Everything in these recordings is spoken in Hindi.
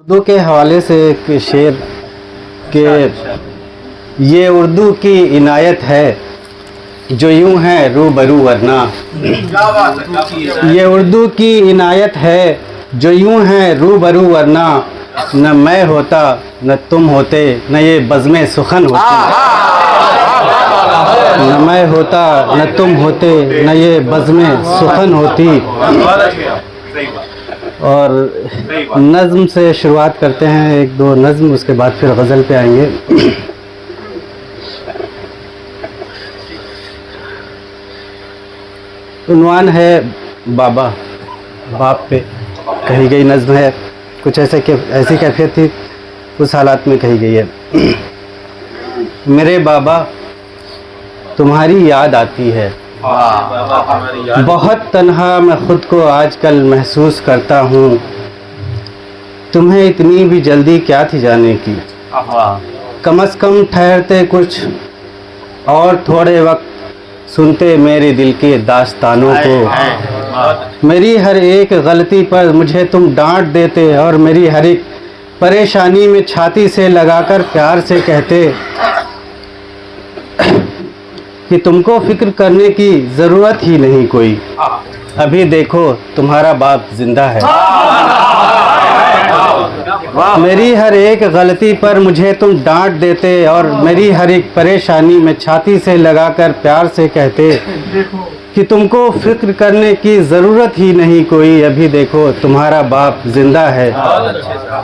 उर्दू के हवाले से एक शेर के ये उर्दू की इनायत है जो यूं है रूबरू वरना। ये उर्दू की इनायत है जो यूं है रूबरू वरना। न मैं होता न तुम होते न ये बज़्मे सुखन होती। न मैं होता न तुम होते न ये बज़्मे सुखन होती। और नज़्म से शुरुआत करते हैं, एक दो नज़्म, उसके बाद फिर गज़ल पे आएंगे। उन्वान है बाबा, बाप पे कही गई नज़्म है। कुछ ऐसी कैफियत थी उस हालात में कही गई है। मेरे बाबा तुम्हारी याद आती है, बहुत तन्हा मैं ख़ुद को आजकल महसूस करता हूँ। तुम्हें इतनी भी जल्दी क्या थी जाने की, कम से कम ठहरते कुछ और थोड़े वक्त, सुनते मेरे दिल के दास्तानों को। मेरी हर एक गलती पर मुझे तुम डांट देते और मेरी हर एक परेशानी में छाती से लगाकर प्यार से कहते कि तुमको फिक्र करने की ज़रूरत ही नहीं कोई, अभी देखो तुम्हारा बाप जिंदा है। मेरी हर एक गलती पर मुझे तुम डांट देते और मेरी हर एक परेशानी में छाती से लगाकर प्यार से कहते कि तुमको फिक्र करने की ज़रूरत ही नहीं कोई, अभी देखो तुम्हारा बाप जिंदा है।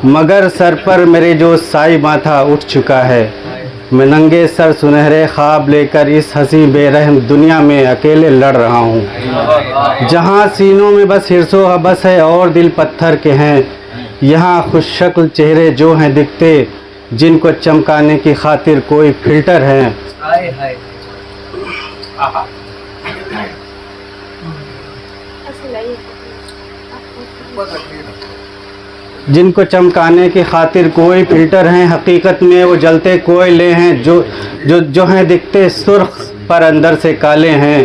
मगर सर पर मेरे जो साई माथा उठ चुका है, मैं नंगे सर सुनहरे ख्वाब लेकर इस हंसी बेरहम दुनिया में अकेले लड़ रहा हूँ। जहाँ सीनों में बस हिर्सो हबस है और दिल पत्थर के हैं, यहाँ खुशशक्ल चेहरे जो हैं दिखते, जिनको चमकाने की खातिर कोई फिल्टर है। जिनको चमकाने की खातिर कोई फिल्टर हैं, हकीकत में वो जलते कोयले हैं जो हैं दिखते सुर्ख पर अंदर से काले हैं।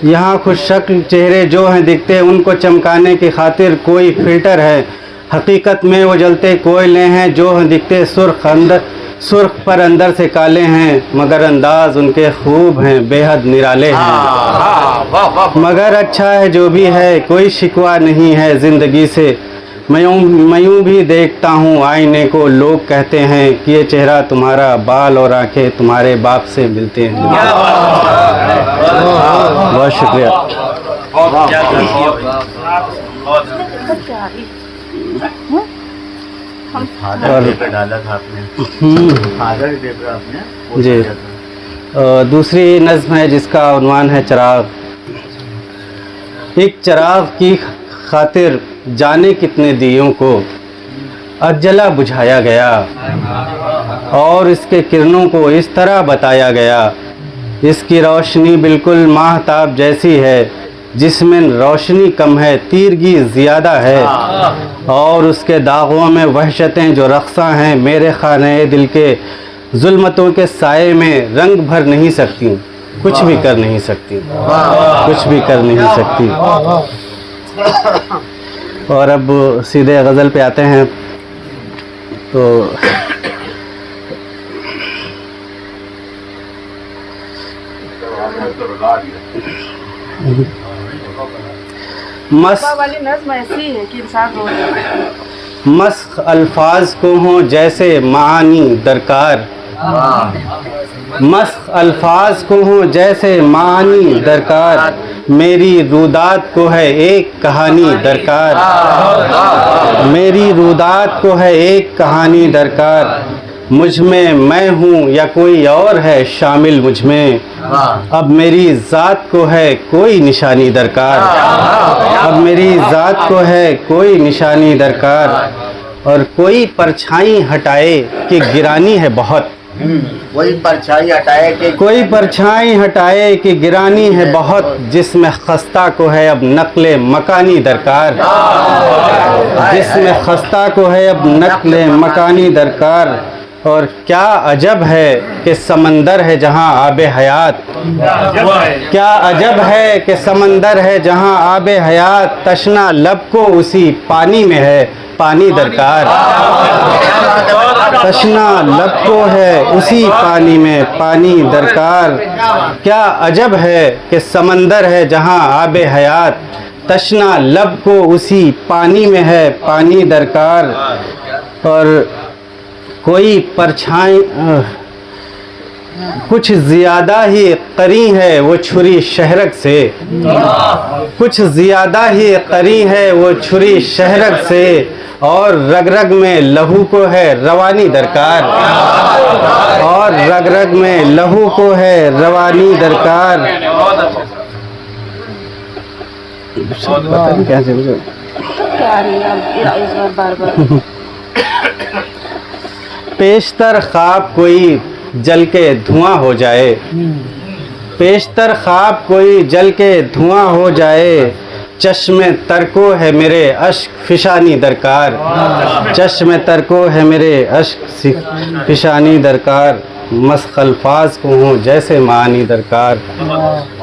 यहाँ खुशशक्ल चेहरे जो हैं दिखते, उनको चमकाने की खातिर कोई फिल्टर है, हकीकत में वो जलते कोयले हैं जो हैं दिखते सुर्ख पर अंदर से काले हैं। मगर अंदाज उनके खूब हैं, बेहद निराले हैं। मगर अच्छा है जो भी है, कोई शिकवा नहीं है ज़िंदगी से। मैं यूँ भी देखता हूँ आईने को, लोग कहते हैं कि ये चेहरा तुम्हारा, बाल और आंखें तुम्हारे बाप से मिलते हैं। बहुत शुक्रिया। जी, दूसरी नज़्म है जिसका उन्वान है चिराग। एक चिराग की खातिर जाने कितने दियों को अजला बुझाया गया, और इसके किरणों को इस तरह बताया गया, इसकी रोशनी बिल्कुल माहताब जैसी है, जिसमें रोशनी कम है तीरगी ज़्यादा है, और उसके दागों में वहशतें जो रक़्सा हैं, मेरे खाने दिल के जुल्मतों के साए में रंग भर नहीं सकती, कुछ भी कर नहीं सकती, कुछ भी कर नहीं सकती। और अब सीधे गज़ल पे आते हैं। तो मस्ख अल्फाज को हों जैसे मानी दरकार, मस्ख अल्फाज को हों जैसे मानी दरकार, मेरी रूदात को है एक कहानी दरकार, मेरी रूदात को है एक कहानी दरकार। मुझ में मैं हूँ या कोई और है शामिल मुझ में, अब मेरी ज़ात को है कोई निशानी दरकार, अब मेरी ज़ात को है कोई निशानी दरकार। और कोई परछाई हटाए कि गिरानी है बहुत, कोई परछाई हटाए कि कोई परछाई हटाए कि गिरानी है बहुत, जिसमें खस्ता को है अब नक्ले मकानी दरकार, जिसमें खस्ता को है अब नक्ले मकानी दरकार। और क्या अजब है कि समंदर है जहाँ आबे हयात, क्या अजब है कि समंदर है जहाँ आबे हयात, तशना लब को उसी पानी में है पानी दरकार। तशना लब को है उसी पानी में पानी दरकार। क्या अजब है कि समंदर है जहाँ आबे हयात, तशना लब को उसी पानी में है पानी दरकार। और कोई परछाई कुछ ज़्यादा ही करी है वो छुरी शहरक से, कुछ ज़्यादा ही करी है वो छुरी शहरक से, और रग रग में लहू को है रवानी दरकार, और रग रग में लहू को है रवानी दरकार। पेशतर ख्वाब कोई जल के धुआं हो जाए, पेशतर ख्वाब कोई जल के धुआं हो जाए, चश्मे तर को है मेरे अश्क फिशानी दरकार, चश्मे तर को है मेरे अश्क फिशानी दरकार। मस्ख अल्फाज को हूँ जैसे मानी दरकार,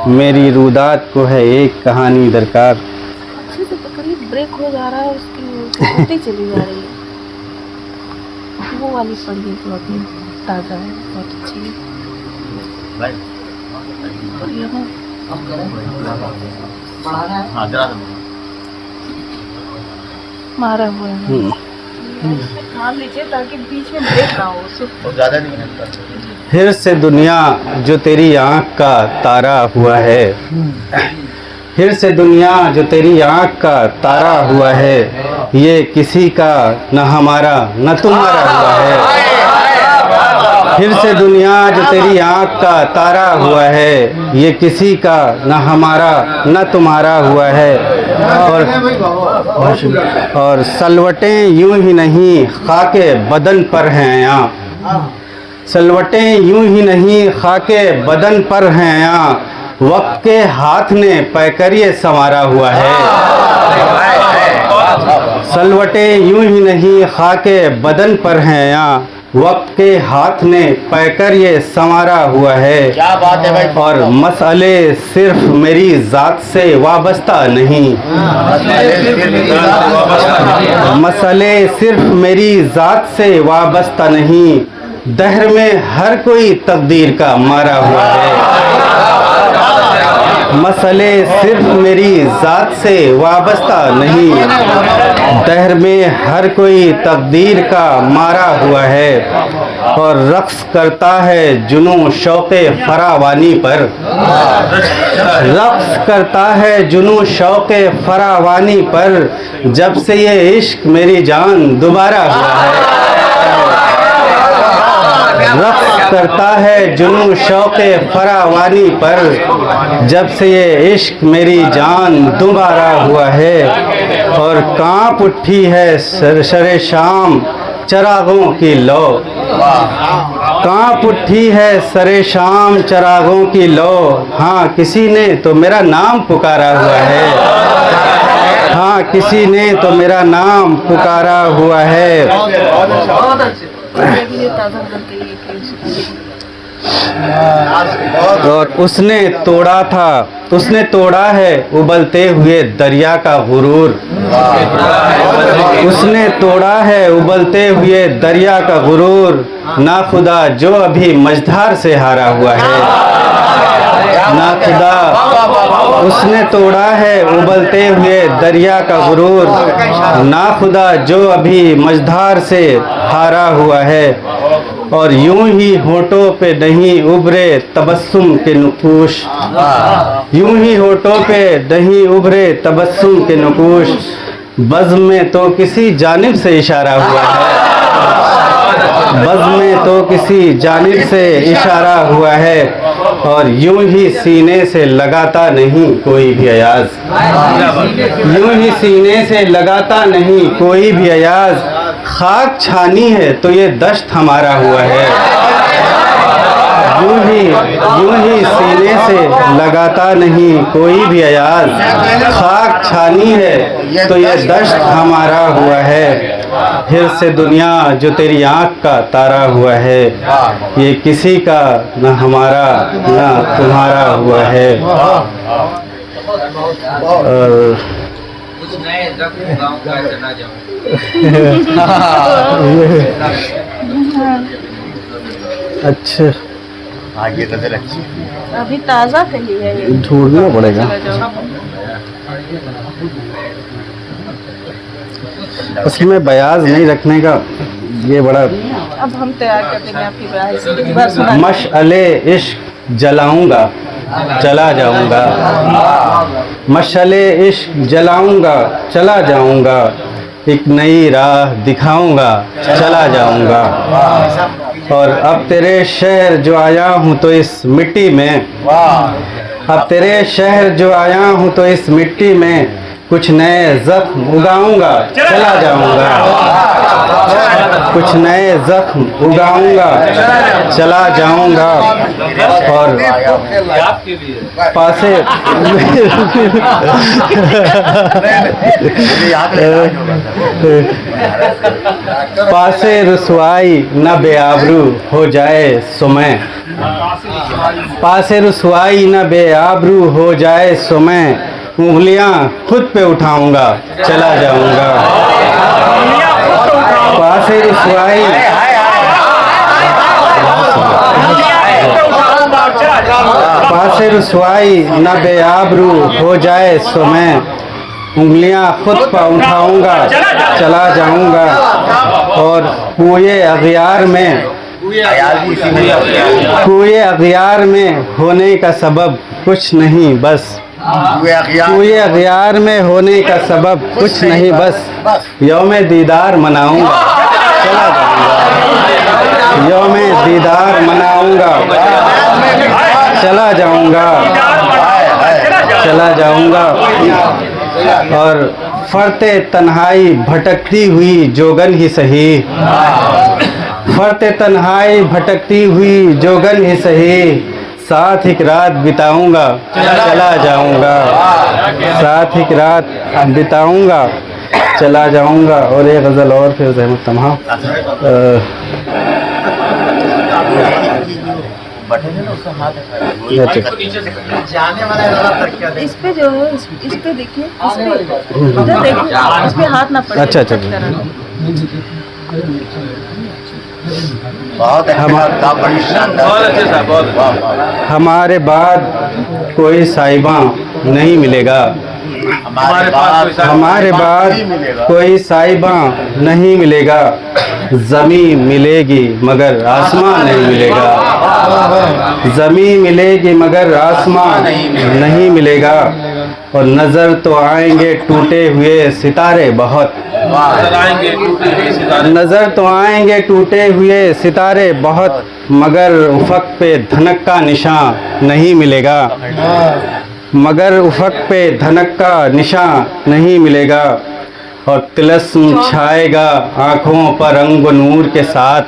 मेरी रूदात को है एक कहानी दरकार। अच्छे से पकड़िए, ब्रेक हो जा रहा है, उसकी होती चली जा रही है। वो वाली पढ़िए तो अपनी ताज़ा है, बहुत अच्छी है। पढ़िए ना, मारा हुआ है। मान लीजिए ताकि बीच में ब्रेक ना हो, तो ज़्यादा नहीं है। फिर से दुनिया जो तेरी आँख का तारा हुआ है, फिर से दुनिया जो तेरी आँख का तारा हुआ है, ये किसी का न हमारा न तुम्हारा हुआ है। फिर से दुनिया जो तेरी आँख का तारा हुआ है, ये किसी का न हमारा न तुम्हारा हुआ है। और सलवटें यूं ही नहीं खाके बदन पर हैं यहाँ, सलवटें यूं ही नहीं खाके बदन पर हैं यहाँ, वक्त के हाथ ने पैकरिए संवारा हुआ है। सलवटें यूं ही नहीं खाके बदन पर हैं यहाँ, वक्त के हाथ ने पैकर ये संवारा हुआ है। क्या बात है भाई। और मसले सिर्फ मेरी ज़ात से वाबस्ता नहीं, मसले सिर्फ मेरी ज़ात से वाबस्ता नहीं, दहर में हर कोई तकदीर का मारा हुआ है। मसले सिर्फ मेरी ज़ात से वाबस्ता नहीं, दहर में हर कोई तकदीर का मारा हुआ है। और रक्स करता है जुनून शौक़े फरावानी पर, रक्स करता है जुनून शौक़े फरावानी पर, जब से ये इश्क मेरी जान दोबारा हुआ है। रक्स करता है जुनून शौक़े फरावानी पर, जब से ये इश्क मेरी जान दोबारा हुआ है। और कांप उठी है शरे शाम चरागों की लो, कांप उठी है सरे शाम चरागों की लो, हाँ किसी ने तो मेरा नाम पुकारा हुआ है, हाँ किसी ने तो मेरा नाम पुकारा हुआ है। और उसने तोड़ा था, उसने तोड़ा है उबलते हुए दरिया का गुरूर, उसने तोड़ा है उबलते हुए दरिया का गुरूर, ना खुदा जो अभी मझधार से हारा हुआ है, ना खुदा उसने तोड़ा है उबलते हुए दरिया का गुरूर, ना खुदा जो अभी मझधार से हारा हुआ है। और यूं ही होठों पे नहीं उभरे तबस्सुम के नुकूश, यूं ही होठों पे नहीं उभरे तबस्सुम के नुकूश, बज़्म में तो किसी जानिब से इशारा हुआ है, बज़्म में तो किसी जानिब से इशारा हुआ है। और यूं ही सीने से लगाता नहीं कोई भी अयाज, यूं ही सीने से लगाता नहीं कोई भी अयाज, खाक छानी है तो ये दश्त हमारा हुआ है। यूं ही सीने से लगाता नहीं कोई भी अयाज, खाक छानी है तो ये दश्त हमारा हुआ है। फिर से दुनिया जो तेरी आँख का तारा हुआ है, ये किसी का न हमारा न तुम्हारा हुआ है। और कुछ नए जख्म गाँव का चला जाऊं। अच्छा, आगे नजर अच्छी। अभी ताज़ा कली है ये। ढूंढना पड़ेगा। उसमें बयाज नहीं रखने का ये बड़ा। अब हम तैयार कर देंगे आपकी बात सुना। मशअले इश्क जलाऊंगा चला जाऊंगा, मशअले इश्क जलाऊंगा चला जाऊंगा, एक नई राह दिखाऊंगा चला जाऊंगा। और अब तेरे शहर जो आया हूँ तो इस मिट्टी में, अब तेरे शहर जो आया हूँ तो इस मिट्टी में कुछ नए जख्म उगाऊंगा चला जाऊंगा, कुछ नए जख्म उगाऊंगा चला जाऊंगा। और पासे पासे रुसवाई न बेआबरू हो जाए सुमै, पासे रुसवाई न बेआबरू हो जाए सुमै, उंगलियां खुद पे उठाऊंगा चला जाऊंगा। पासे रुसवाई पासे रुसवाई न बेआबरू हो जाए सो मैं, उंगलियां खुद पर उठाऊंगा चला जाऊंगा। और कुए अगियार में, कुए अगियार में होने का सबब कुछ नहीं बस, कुए अगियार में होने का सबब कुछ नहीं बस, यौमे दीदार मनाऊंगा चला जाऊंगा, यौमे दीदार मनाऊंगा चला जाऊंगा, चला जाऊंगा। और फरते तन्हाई भटकती हुई जोगन ही सही, फरते तन्हाई भटकती हुई जोगन ही सही, साथ एक रात बिताऊंगा चला जाऊंगा, साथ एक रात बिताऊंगा चला जाऊंगा। और एक गज़ल और फिर अहमद तमाम। इस पे जो है इस पे देखिए, इस पे इधर देखिए, इस पे हाथ ना पड़े। अच्छा अच्छा बहुत हमारे बाद कोई साहिबा नहीं मिलेगा, हमारे बाद कोई साहिबा नहीं मिलेगा, ज़मीन मिलेगी मगर आसमान नहीं मिलेगा, ज़मीन मिलेगी मगर आसमान नहीं मिलेगा। और नज़र तो आएंगे टूटे हुए सितारे बहुत, नज़र तो आएंगे टूटे हुए सितारे बहुत, मगर उफ़क़ पे धनक का निशान नहीं मिलेगा, मगर उफ़क़ पे धनक का निशान नहीं मिलेगा। और तिलस्म छाएगा आँखों पर रंग व नूर के साथ,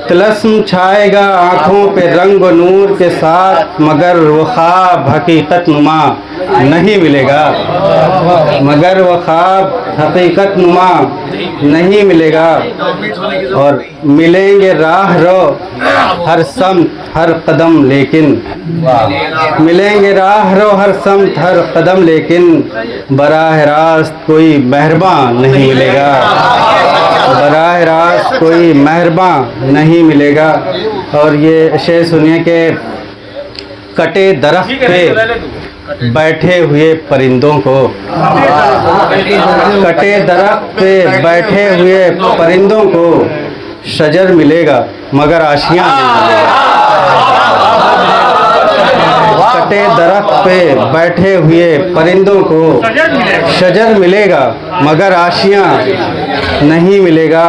तिलस्म छाएगा आँखों पे रंग व नूर के साथ, मगर वो ख्वाब हकीकत नुमा नहीं मिलेगा, मगर वो ख्वाब हकीकत नुमा नहीं मिलेगा। और मिलेंगे राह रो हर समत हर कदम लेकिन, मिलेंगे राह रो हर समत हर कदम लेकिन, बराह रास्त कोई मेहरबान नहीं मिलेगा, बराह रास्त कोई मेहरबान नहीं मिलेगा। और ये शेर सुनिए कि कटे दरख्त पे बैठे हुए परिंदों को, कटे दरख्त पे बैठे हुए परिंदों को शजर मिलेगा मगर आशियाँ नहीं मिलेगा, कटे दरख्त पे बैठे हुए परिंदों को शजर मिलेगा मगर आशियाँ नहीं मिलेगा।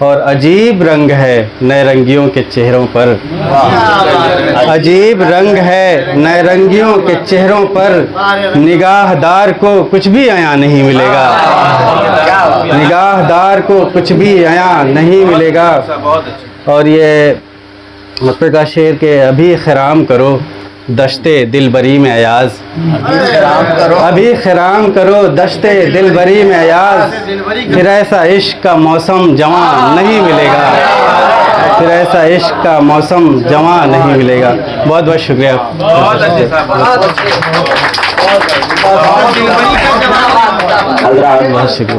और अजीब रंग है नए रंगियों के चेहरों पर, अजीब रंग है नए रंगियों के चेहरों पर, निगाहदार को कुछ भी आया नहीं मिलेगा, निगाहदार को कुछ भी आया नहीं मिलेगा। और ये मुस्तफ़ा का शेर के अभी खराम करो दश्ते दिलबरी में अयाज, अभी खिराम करो दश्ते दिलबरी में अयाज, फिर ऐसा इश्क का मौसम जवां नहीं मिलेगा, फिर ऐसा इश्क का मौसम जवां नहीं मिलेगा। बहुत बहुत शुक्रिया। बहुत अच्छे साहब, बहुत अच्छे। बहुत शुक्रिया।